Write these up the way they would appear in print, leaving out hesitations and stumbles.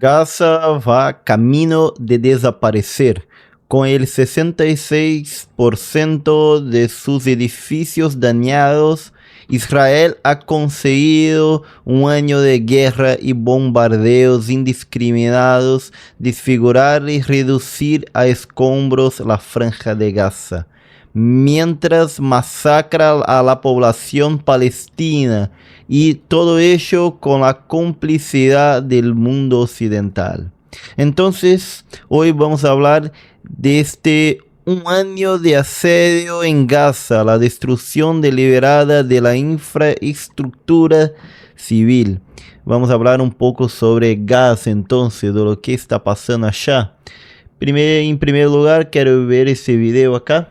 Gaza va camino de desaparecer. Con el 66% de sus edificios dañados, Israel ha conseguido un año de guerra y bombardeos indiscriminados, desfigurar y reducir a escombros la franja de Gaza, mientras masacra a la población palestina, y todo ello con la complicidad del mundo occidental. Entonces, hoy vamos a hablar de un año de asedio en Gaza, la destrucción deliberada de la infraestructura civil. Vamos a hablar un poco sobre Gaza, entonces, de lo que está pasando allá. En primer lugar, quiero ver ese video acá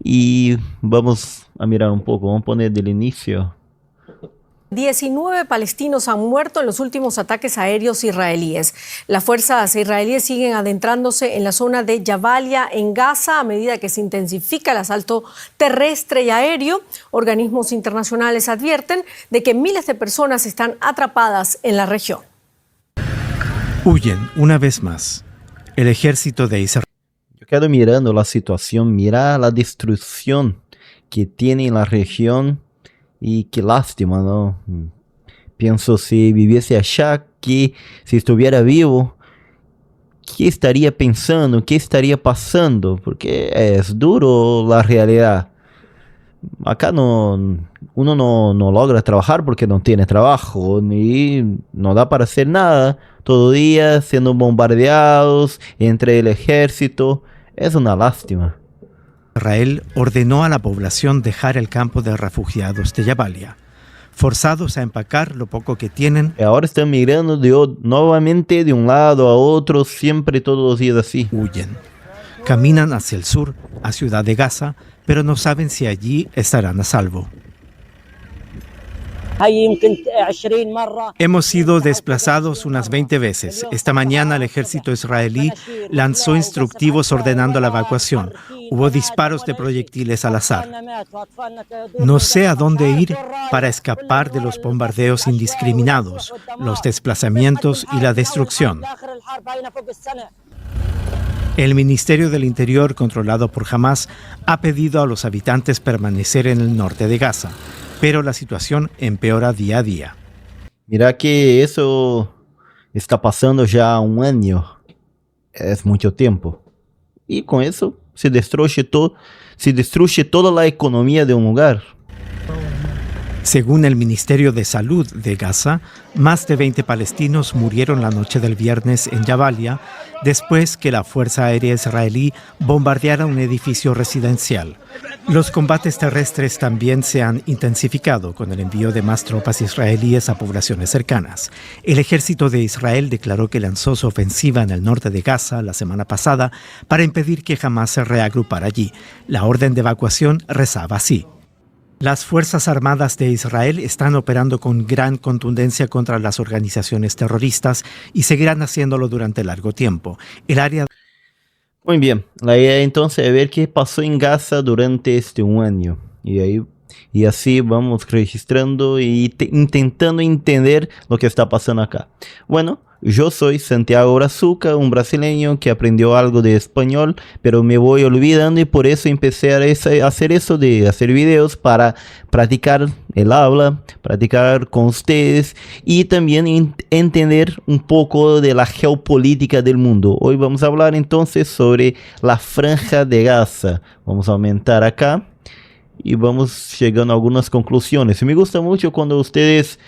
y vamos a mirar un poco. Vamos a poner del inicio. 19 palestinos han muerto en los últimos ataques aéreos israelíes. Las fuerzas israelíes siguen adentrándose en la zona de Jabalia, en Gaza, a medida que se intensifica el asalto terrestre y aéreo. Organismos internacionales advierten de que miles de personas están atrapadas en la región. Huyen una vez más. El ejército de Israel. Yo quedo mirando la situación, mira la destrucción que tiene en la región. Y qué lástima, ¿no? Pienso si viviese allá, que si estuviera vivo, ¿qué estaría pensando? ¿Qué estaría pasando? Porque es duro la realidad. Acá uno no logra trabajar porque no tiene trabajo y no da para hacer nada. Todo día siendo bombardeados entre el ejército. Es una lástima. Israel ordenó a la población dejar el campo de refugiados de Jabalia, forzados a empacar lo poco que tienen. Ahora están migrando nuevamente de un lado a otro, siempre todos los días así. Huyen. Caminan hacia el sur, a Ciudad de Gaza, pero no saben si allí estarán a salvo. Hemos sido desplazados unas 20 veces. Esta mañana el ejército israelí lanzó instructivos ordenando la evacuación. Hubo disparos de proyectiles al azar. No sé a dónde ir para escapar de los bombardeos indiscriminados, los desplazamientos y la destrucción. El Ministerio del Interior, controlado por Hamás, ha pedido a los habitantes permanecer en el norte de Gaza, pero la situación empeora día a día. Mira que eso está pasando ya un año. Es mucho tiempo. Y con eso se destruye toda la economía de un lugar. Según el Ministerio de Salud de Gaza, más de 20 palestinos murieron la noche del viernes en Jabalia después que la Fuerza Aérea Israelí bombardeara un edificio residencial. Los combates terrestres también se han intensificado con el envío de más tropas israelíes a poblaciones cercanas. El ejército de Israel declaró que lanzó su ofensiva en el norte de Gaza la semana pasada para impedir que Hamás se reagrupara allí. La orden de evacuación rezaba así: las Fuerzas Armadas de Israel están operando con gran contundencia contra las organizaciones terroristas y seguirán haciéndolo durante largo tiempo. El área... Muy bien, la idea entonces es ver qué pasó en Gaza durante un año. Y así vamos registrando y intentando entender lo que está pasando acá. Bueno, yo soy Santiago Brazuca, un brasileño que aprendió algo de español, pero me voy olvidando y por eso empecé a hacer eso de hacer videos para practicar el habla, practicar con ustedes y también entender un poco de la geopolítica del mundo. Hoy vamos a hablar entonces sobre la Franja de Gaza. Vamos a aumentar acá y vamos llegando a algunas conclusiones. Me gusta mucho cuando ustedes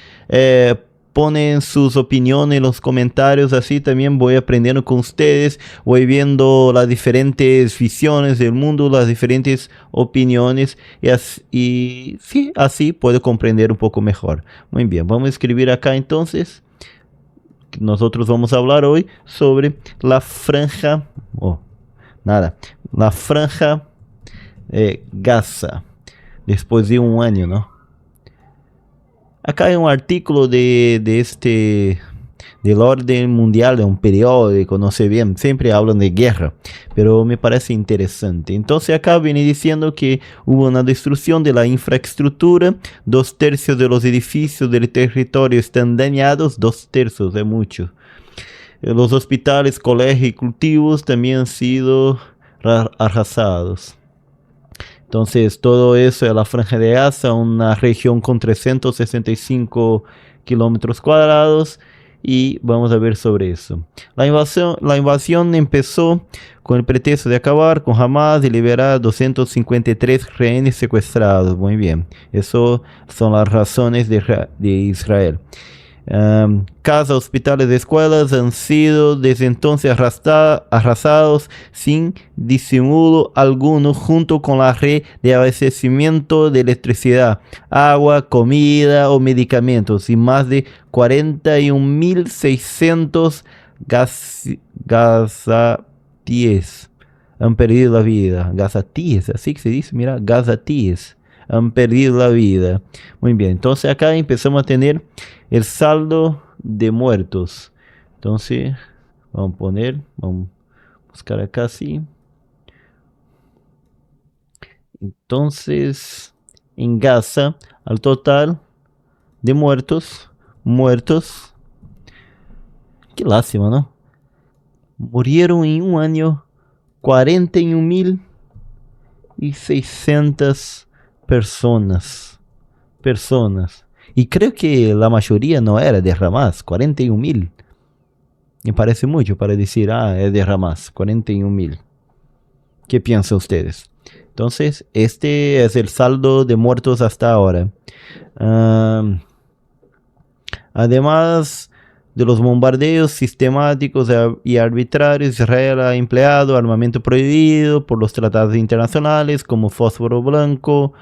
ponen sus opiniones en los comentarios, así también voy aprendiendo con ustedes, voy viendo las diferentes visiones del mundo, las diferentes opiniones y sí, así puedo comprender un poco mejor. Muy bien, vamos a escribir acá entonces. Nosotros vamos a hablar hoy sobre la franja, la franja Gaza, después de un año, ¿no? Acá hay un artículo del orden mundial, de un periódico, no sé bien, siempre hablan de guerra, pero me parece interesante. Entonces acá viene diciendo que hubo una destrucción de la infraestructura, 2/3 de los edificios del territorio están dañados, 2/3 es mucho. Los hospitales, colegios y cultivos también han sido arrasados. Entonces, todo eso es la Franja de Gaza, una región con 365 kilómetros cuadrados, y vamos a ver sobre eso. La invasión empezó con el pretexto de acabar con Hamas y liberar 253 rehenes secuestrados. Muy bien, eso son las razones de Israel. Casas, hospitales y escuelas han sido desde entonces arrasados sin disimulo alguno, junto con la red de abastecimiento de electricidad, agua, comida o medicamentos, y más de 41.600 gazatíes han perdido la vida. Gazatíes, así que se dice, mira, gazatíes han perdido la vida. Muy bien, entonces acá empezamos a tener el saldo de muertos. Entonces, vamos a buscar acá así. Entonces, en Gaza, al total de muertos, qué lástima, ¿no? Murieron en un año 41.600 personas. Y creo que la mayoría no era de Hamas, 41.000. Me parece mucho para decir, es de Hamas, 41.000. ¿Qué piensan ustedes? Entonces, este es el saldo de muertos hasta ahora. Además de los bombardeos sistemáticos y arbitrarios, Israel ha empleado armamento prohibido por los tratados internacionales como fósforo blanco,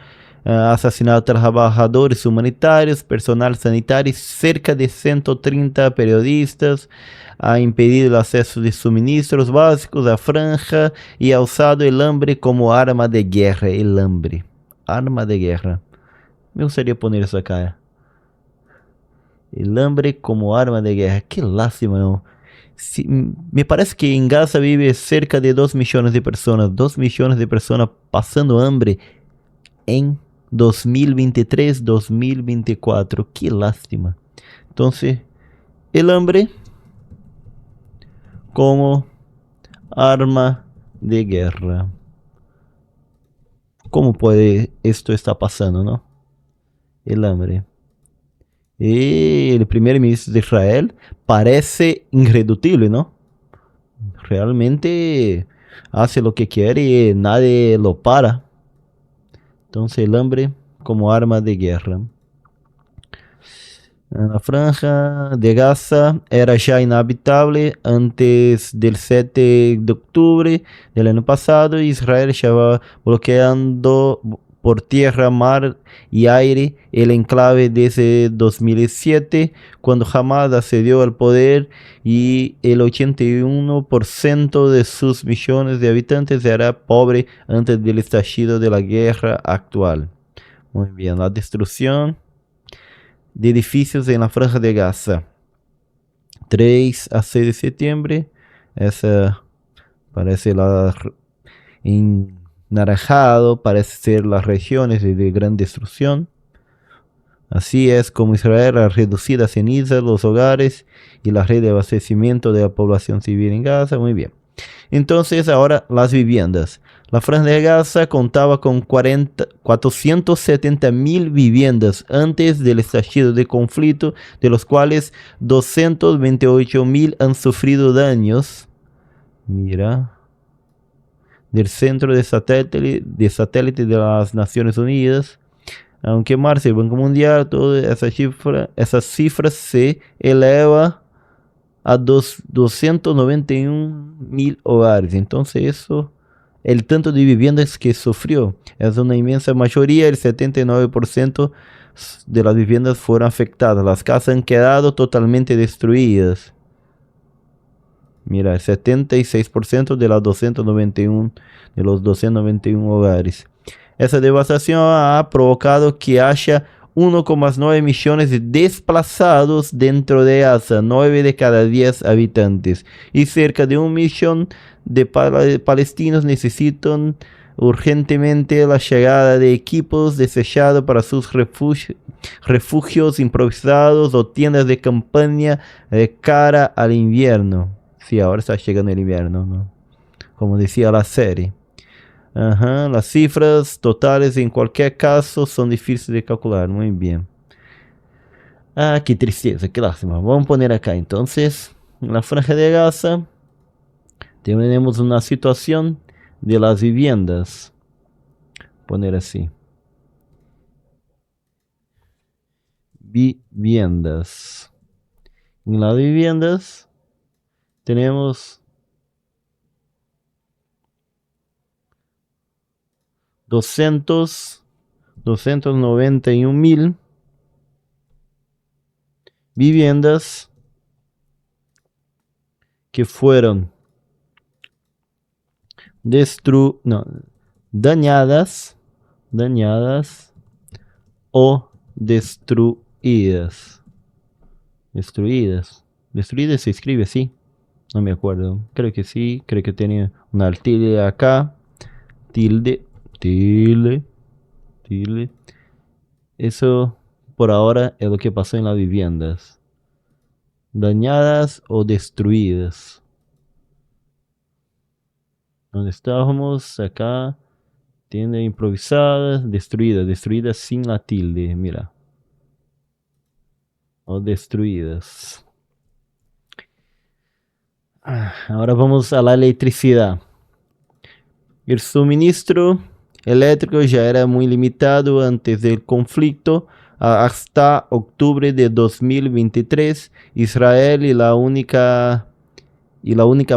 asesinado a trabajadores humanitarios, personal sanitario, cerca de 130 periodistas, ha impedido el acceso de suministros básicos a franja y ha usado el hambre como arma de guerra. El hambre, arma de guerra. Me gustaría poner eso acá. El hambre como arma de guerra. Qué lástima, ¿no? Sí, me parece que en Gaza vive cerca de 2 millones de personas. 2 millones de personas pasando hambre en 2023, 2024. Qué lástima. Entonces, el hambre como arma de guerra. ¿Cómo puede esto estar pasando, no? El hambre. Y el primer ministro de Israel parece irreductible, ¿no? Realmente hace lo que quiere y nadie lo para. Entonces el hambre como arma de guerra. La franja de Gaza era ya inhabitable antes del 7 de octubre del año pasado. Israel estaba bloqueando por tierra, mar y aire el enclave desde 2007, cuando Hamas accedió al poder, y el 81% de sus millones de habitantes era pobre antes del estallido de la guerra actual. Muy bien, la destrucción de edificios en la franja de Gaza. 3 a 6 de septiembre. Esa parece en naranjado, parece ser las regiones de gran destrucción. Así es como Israel ha reducido a cenizas los hogares y la red de abastecimiento de la población civil en Gaza. Muy bien. Entonces, ahora las viviendas. La franja de Gaza contaba con 470.000 viviendas antes del estallido del conflicto, de los cuales 228.000 han sufrido daños. Mira. Del centro de satélite de las Naciones Unidas. Aunque marcha el Banco Mundial, toda esa cifra se eleva a 291.000 hogares. Entonces eso, el tanto de viviendas que sufrió, es una inmensa mayoría. El 79% de las viviendas fueron afectadas. Las casas han quedado totalmente destruidas. Mira, el 76% de los 291 hogares. Esa devastación ha provocado que haya 1,9 millones de desplazados dentro de Gaza, 9 de cada 10 habitantes, y cerca de 1 millón de palestinos necesitan urgentemente la llegada de equipos desechados para sus refugios improvisados o tiendas de campaña de cara al invierno. Sí, ahora está llegando el invierno, ¿no? Como decía la serie. Ajá, las cifras totales en cualquier caso son difíciles de calcular. Muy bien. Ah, qué tristeza, qué lástima. Vamos a poner acá entonces, en la franja de Gaza, tenemos una situación de las viviendas. Poner así. Viviendas. En las viviendas tenemos 291.000 viviendas que fueron dañadas o destruidas. Destruidas se escribe así. No me acuerdo. Creo que sí. Creo que tiene una tilde acá. Tilde. Eso por ahora es lo que pasó en las viviendas. Dañadas o destruidas. ¿Dónde estábamos? Acá. Tienda improvisadas. Destruidas sin la tilde. Mira. O destruidas. Ahora vamos a la electricidad. El suministro eléctrico ya era muy limitado antes del conflicto. Hasta octubre de 2023, Israel y la única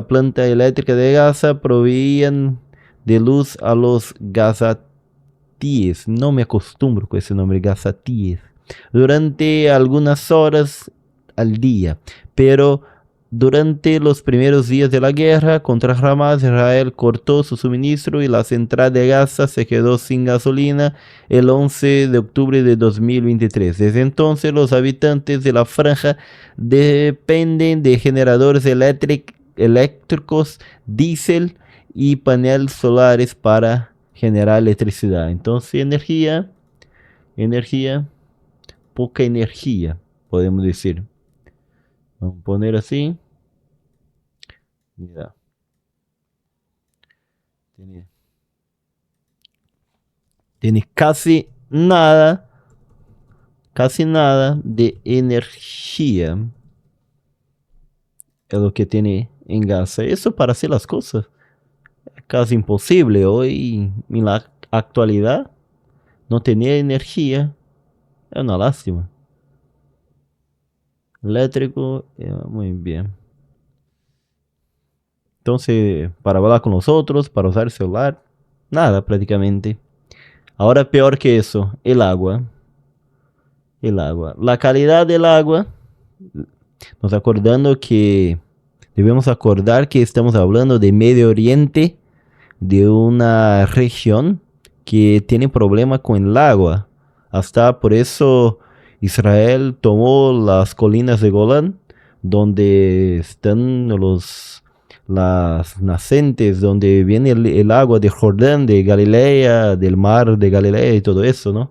planta eléctrica de Gaza proveían de luz a los gazatíes. No me acostumbro con ese nombre, gazatíes. Durante algunas horas al día, pero durante los primeros días de la guerra contra Hamas, Israel cortó su suministro y la central de Gaza se quedó sin gasolina el 11 de octubre de 2023. Desde entonces, los habitantes de la franja dependen de generadores eléctricos, diésel y paneles solares para generar electricidad. Entonces, poca energía, podemos decir. Vamos a poner así. Mira. Tiene casi nada de energía. Es lo que tiene en Gaza. Eso para hacer las cosas es casi imposible. Hoy, en la actualidad, no tener energía es una lástima. Eléctrico, muy bien. Entonces, para hablar con los otros, para usar el celular, nada prácticamente. Ahora peor que eso, el agua. La calidad del agua, debemos acordar que estamos hablando de Medio Oriente, de una región que tiene problema con el agua. Hasta por eso Israel tomó las colinas de Golán, donde están las nacientes, donde viene el agua de Jordán, de Galilea, del mar de Galilea y todo eso, ¿no?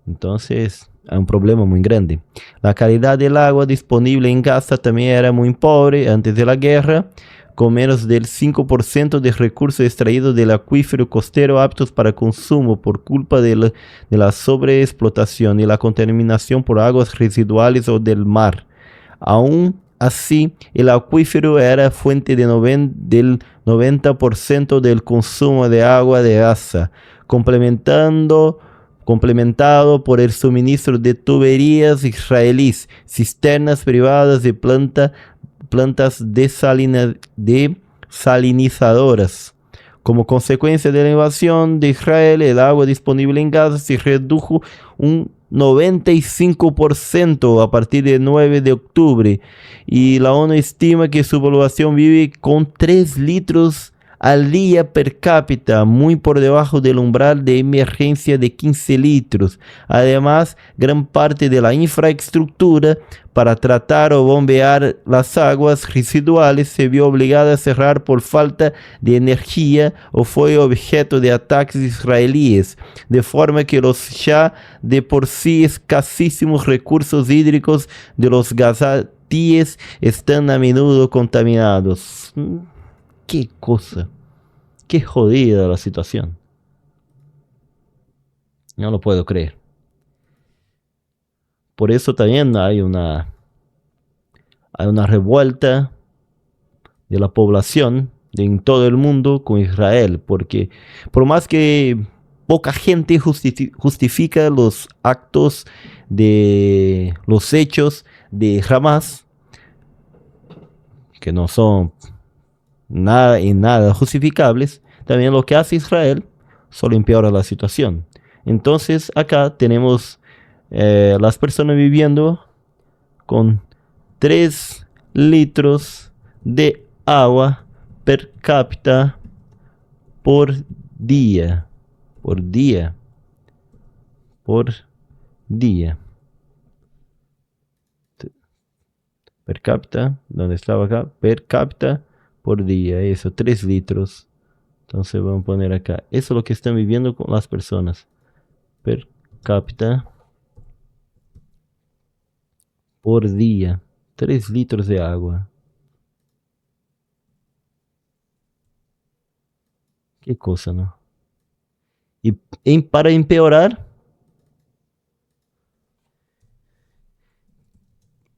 Entonces, hay un problema muy grande. La calidad del agua disponible en Gaza también era muy pobre antes de la guerra, con menos del 5% de recursos extraídos del acuífero costero aptos para consumo por culpa de la sobreexplotación y la contaminación por aguas residuales o del mar. Aún así, el acuífero era fuente del 90% del consumo de agua de Gaza, complementado por el suministro de tuberías israelíes, cisternas privadas de plantas desalinizadoras. Como consecuencia de la invasión de Israel, el agua disponible en Gaza se redujo un 95% a partir del 9 de octubre y la ONU estima que su población vive con 3 litros al día per cápita, muy por debajo del umbral de emergencia de 15 litros. Además, gran parte de la infraestructura para tratar o bombear las aguas residuales se vio obligada a cerrar por falta de energía o fue objeto de ataques israelíes, de forma que los ya de por sí escasísimos recursos hídricos de los gazatíes están a menudo contaminados. Qué cosa, qué jodida la situación. No lo puedo creer. Por eso también hay una revuelta de la población en todo el mundo con Israel, porque por más que poca gente justifica los actos de los hechos de Hamas, que no son nada justificables, también lo que hace Israel solo empeora la situación. Entonces acá tenemos las personas viviendo con 3 litros de agua per cápita por día. Por día. Per cápita, ¿dónde estaba acá? Per cápita por día, eso, 3 litros. Entonces vamos a poner acá. Eso es lo que están viviendo con las personas. Per cápita por día. 3 litros de agua. Qué cosa, ¿no? Y para empeorar,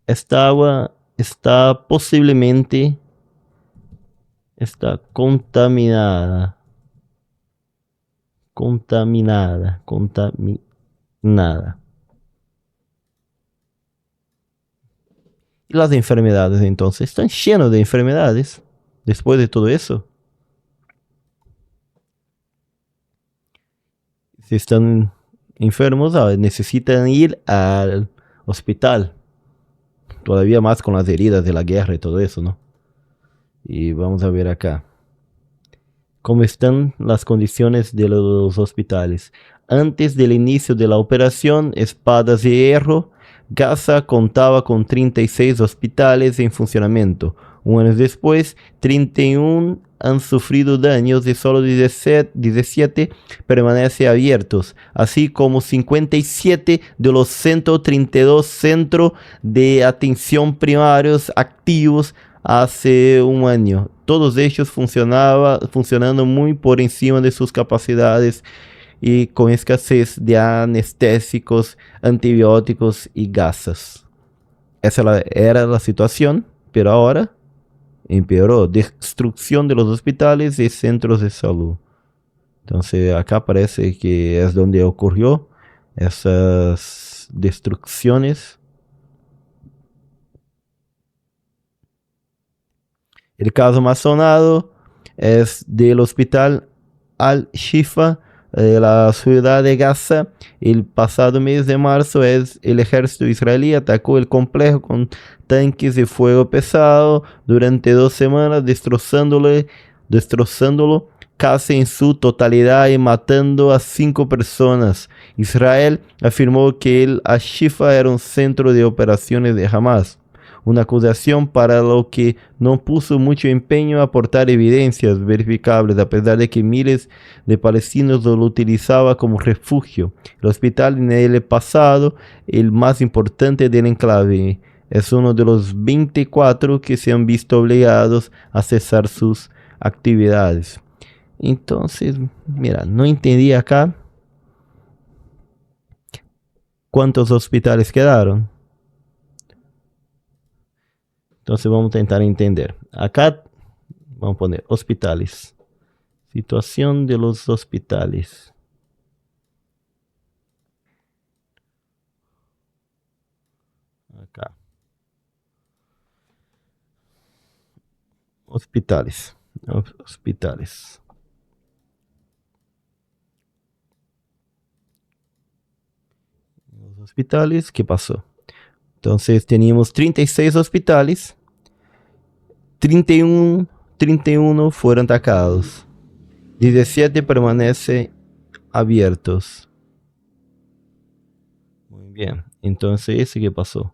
esta agua está posiblemente contaminada. Y las enfermedades entonces están llenos de enfermedades después de todo eso. Si están enfermos, necesitan ir al hospital. Todavía más con las heridas de la guerra y todo eso, ¿no? Y vamos a ver acá cómo están las condiciones de los hospitales. Antes del inicio de la operación Espadas de Hierro, Gaza contaba con 36 hospitales en funcionamiento. Un año después, 31 han sufrido daños y solo 17 permanecen abiertos, así como 57 de los 132 centros de atención primarios activos hace un año. Todos ellos funcionando muy por encima de sus capacidades y con escasez de anestésicos, antibióticos y gasas. Esa era la situación, pero ahora empeoró. Destrucción de los hospitales y centros de salud. Entonces acá parece que es donde ocurrió esas destrucciones. El caso más sonado es del hospital Al-Shifa de la ciudad de Gaza. El pasado mes de marzo el ejército israelí atacó el complejo con tanques de fuego pesado durante 2 semanas, destrozándolo casi en su totalidad y matando a 5 personas. Israel afirmó que el Al-Shifa era un centro de operaciones de Hamas. Una acusación para lo que no puso mucho empeño a aportar evidencias verificables, a pesar de que miles de palestinos lo utilizaban como refugio. El hospital en el pasado, el más importante del enclave, es uno de los 24 que se han visto obligados a cesar sus actividades. Entonces, mira, no entendí acá cuántos hospitales quedaron. Entonces vamos a intentar entender. Acá vamos a poner hospitales. Situación de los hospitales. Acá. Hospitales. Hospitales. Los hospitales, ¿qué pasó? Entonces teníamos 36 hospitales, 31 31 fueron atacados. 17 permanecen abiertos. Muy bien. Entonces, ¿ese qué pasó?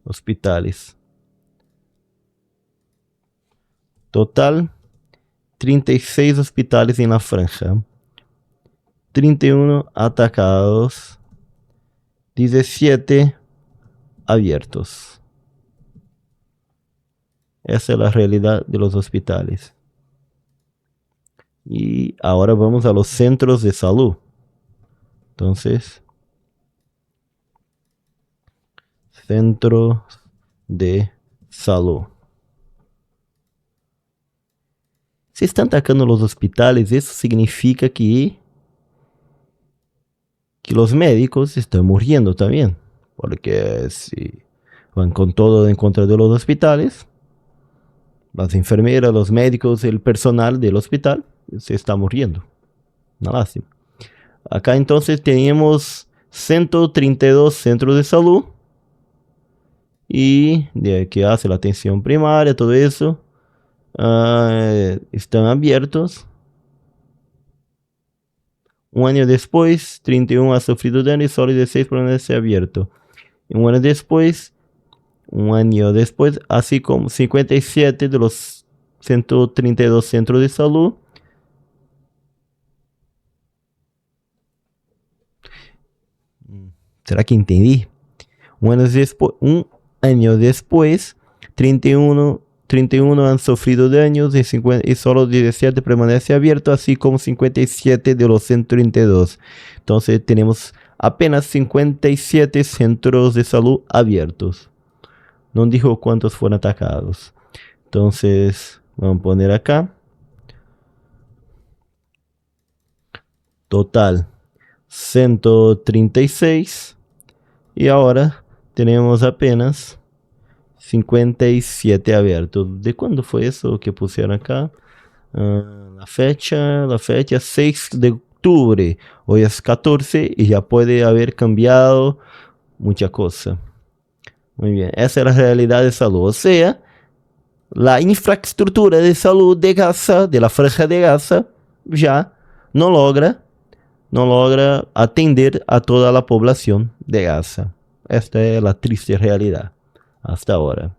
Hospitales. Total, 36 hospitales en la franja. 31 atacados. 17 abiertos. Esa es la realidad de los hospitales. Y ahora vamos a los centros de salud. Entonces, centros de salud. Se están atacando los hospitales, eso significa que los médicos están muriendo también. Porque si van con todo en contra de los hospitales, las enfermeras, los médicos, el personal del hospital se está muriendo. Una lástima. Acá entonces tenemos 132 centros de salud. Y de que hace la atención primaria, todo eso. Están abiertos. Un año después, 31 ha sufrido daño y solo 16 permanece abierto. Un año después, así como 57 de los 132 centros de salud ¿será que entendí? Un año después 31 han sufrido daños y solo 17 permanece abierto, así como 57 de los 132. Entonces tenemos apenas 57 centros de salud abiertos. No dijo cuántos fueron atacados. Entonces vamos a poner acá. Total 136. Y ahora tenemos apenas 57 abiertos. ¿De cuándo fue eso que pusieron acá? La fecha 6 de octubre. Hoy es 14 y ya puede haber cambiado mucha cosa. Muy bien, esa es la realidad de salud. O sea, la infraestructura de salud de Gaza, de la franja de Gaza, ya no logra atender a toda la población de Gaza. Esta es la triste realidad hasta ahora.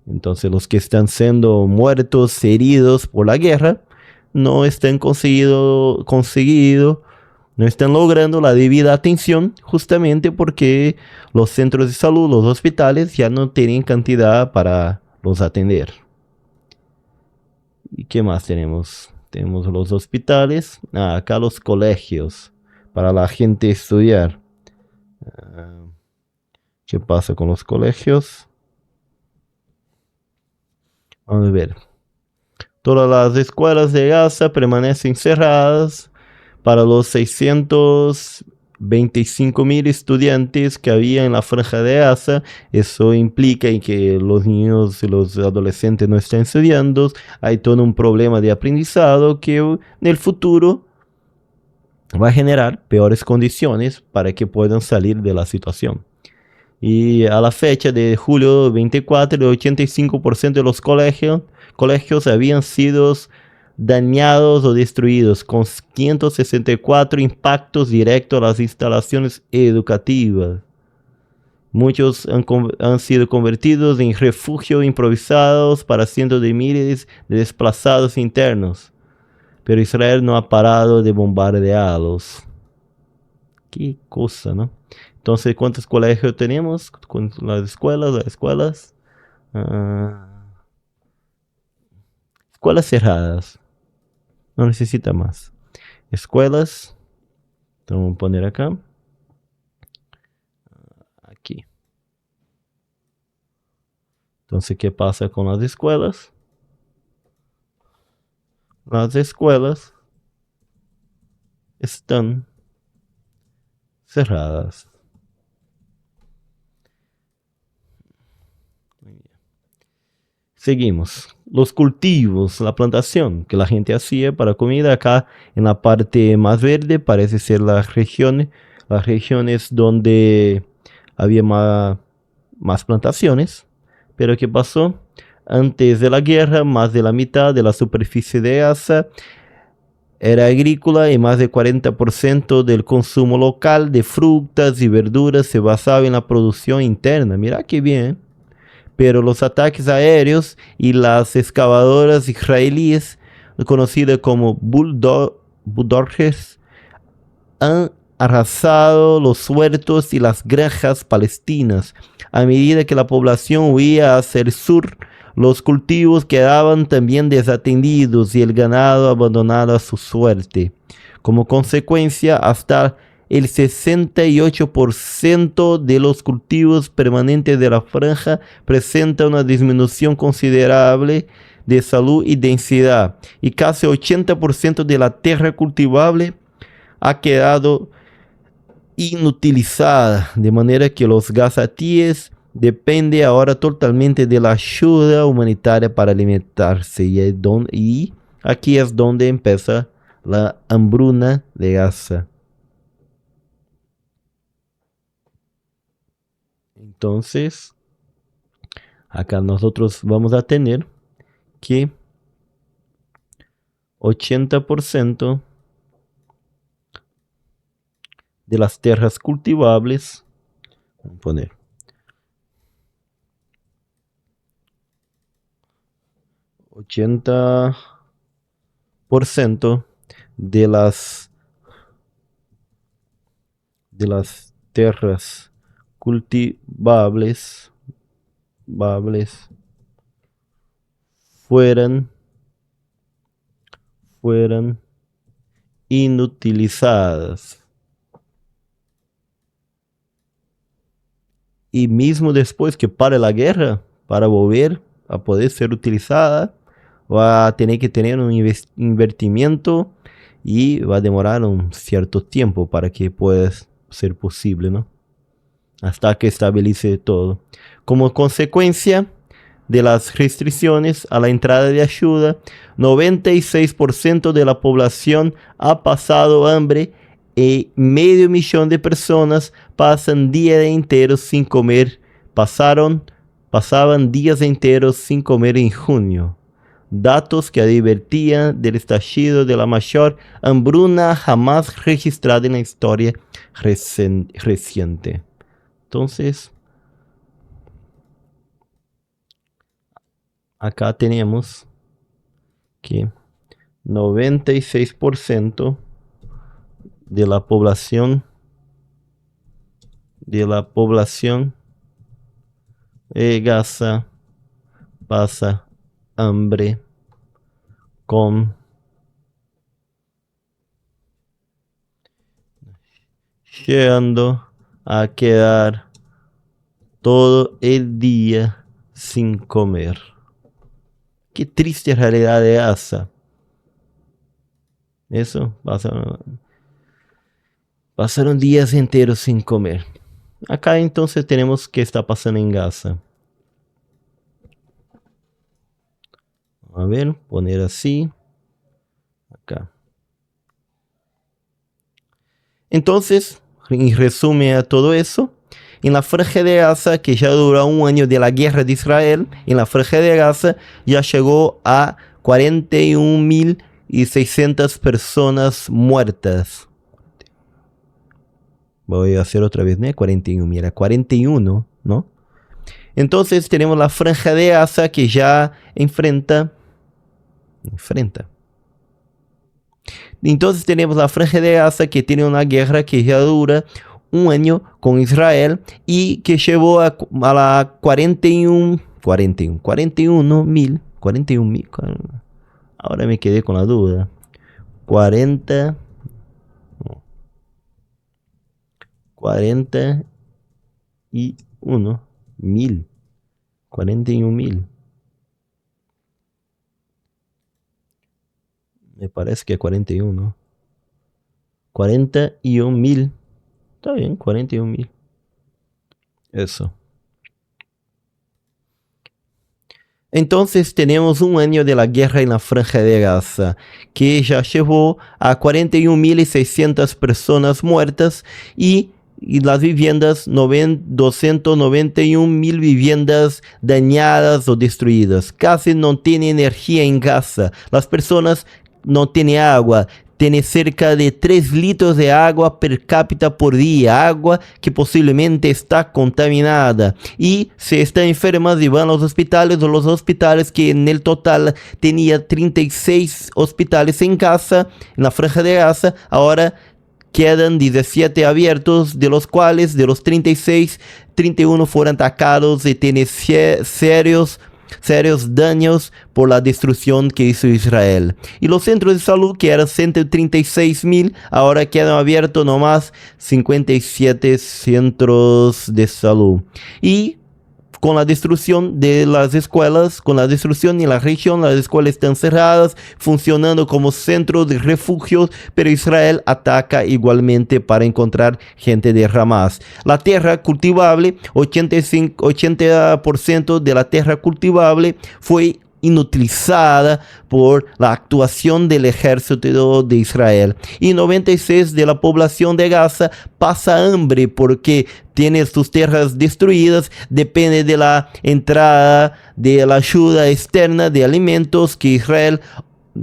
Entonces los que están siendo muertos, heridos por la guerra, no están no están logrando la debida atención, justamente porque los centros de salud, los hospitales, ya no tienen cantidad para los atender. ¿Y qué más tenemos? Tenemos los hospitales. Acá los colegios para la gente estudiar. ¿Qué pasa con los colegios? Vamos a ver. Todas las escuelas de Gaza permanecen cerradas para los 625,000 estudiantes que había en la franja de Gaza. Eso implica que los niños y los adolescentes no están estudiando. Hay todo un problema de aprendizado que en el futuro va a generar peores condiciones para que puedan salir de la situación. Y a la fecha de julio 24, el 85% de los colegios habían sido dañados o destruidos, con 564 impactos directos a las instalaciones educativas. Muchos han sido convertidos en refugios improvisados para cientos de miles de desplazados internos. Pero Israel no ha parado de bombardearlos. Qué cosa, ¿no? Entonces, ¿cuántos colegios tenemos? Con las escuelas. Escuelas cerradas. No necesita más. Escuelas. Entonces, vamos a poner acá. Aquí. Entonces, ¿qué pasa con las escuelas? Las escuelas están cerradas. Seguimos. Los cultivos, la plantación que la gente hacía para comida. Acá en la parte más verde parece ser las regiones donde había más plantaciones. Pero ¿qué pasó? Antes de la guerra, más de la mitad de la superficie de Gaza era agrícola y más del 40% del consumo local de frutas y verduras se basaba en la producción interna. Mira qué bien. Pero los ataques aéreos y las excavadoras israelíes, conocidas como bulldozers, han arrasado los huertos y las granjas palestinas. A medida que la población huía hacia el sur, los cultivos quedaban también desatendidos y el ganado abandonado a su suerte. Como consecuencia, hasta el 68% de los cultivos permanentes de la franja presenta una disminución considerable de salud y densidad, y casi 80% de la tierra cultivable ha quedado inutilizada, de manera que los gazatíes dependen ahora totalmente de la ayuda humanitaria para alimentarse, y aquí es donde empieza la hambruna de Gaza. Entonces, acá nosotros vamos a tener que 80% de las tierras cultivables, vamos a poner 80% de las tierras cultivables fueran inutilizadas. Y mismo después que pare la guerra, para volver a poder ser utilizada, va a tener que tener un invertimiento y va a demorar un cierto tiempo para que pueda ser posible, ¿no? Hasta que estabilice todo. Como consecuencia de las restricciones a la entrada de ayuda, 96% de la población ha pasado hambre y 500,000 de personas pasan días enteros sin comer. Pasaban días enteros sin comer en junio. Datos que advertían del estallido de la mayor hambruna jamás registrada en la historia reciente. Entonces, acá tenemos que 96% de la población de Gaza pasa hambre llegando a quedar todo el día sin comer. Qué triste realidad de Gaza. Eso, pasaron días enteros sin comer. Acá entonces tenemos qué está pasando en Gaza. A ver, poner así. Acá. Entonces, en resumen a todo eso, en la franja de Gaza, que ya dura un año de la guerra de Israel, en la franja de Gaza ya llegó a 41.600 personas muertas. Voy a hacer otra vez, ¿no? 41, mira, 41, ¿no? Entonces tenemos la franja de Gaza que ya enfrenta. Entonces tenemos la franja de Gaza que tiene una guerra que ya dura un año con Israel y que llevó a la 41.000. Ahora me quedé con la duda. 41.000. Me parece que 41. 41.000. Está bien, 41.000. Eso. Entonces tenemos un año de la guerra en la franja de Gaza, que ya llevó a 41.600 personas muertas y y las viviendas, 291.000 viviendas dañadas o destruidas. Casi no tiene energía en Gaza. Las personas no tienen agua. Tiene cerca de 3 litros de agua per cápita por día, agua que posiblemente está contaminada. Y si están enfermas y van a los hospitales que en el total tenía 36 hospitales en Gaza, en la franja de Gaza, ahora quedan 17 abiertos, de los cuales de los 36, 31 fueron atacados y tienen serios daños por la destrucción que hizo Israel. Y los centros de salud, que eran 136.000, ahora quedan abiertos nomás 57 centros de salud. Y con la destrucción de las escuelas, con la destrucción en la región, las escuelas están cerradas, funcionando como centros de refugios, pero Israel ataca igualmente para encontrar gente de Hamas. La tierra cultivable, 80% de la tierra cultivable fue inutilizada por la actuación del ejército de Israel, y 96% de la población de Gaza pasa hambre porque tiene sus tierras destruidas, depende de la entrada de la ayuda externa de alimentos que Israel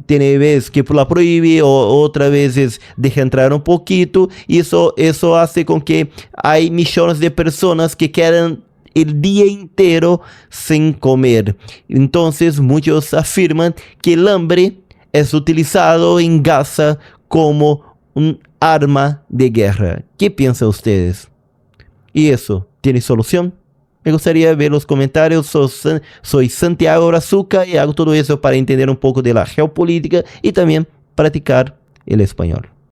tiene veces que la prohíbe o otra veces deja entrar un poquito, y eso hace con que hay millones de personas que quedan el día entero sin comer. Entonces muchos afirman que el hambre es utilizado en Gaza como un arma de guerra. ¿Qué piensan ustedes? ¿Y eso tiene solución? Me gustaría ver los comentarios. Soy Santiago Brazuca y hago todo eso para entender un poco de la geopolítica y también practicar el español.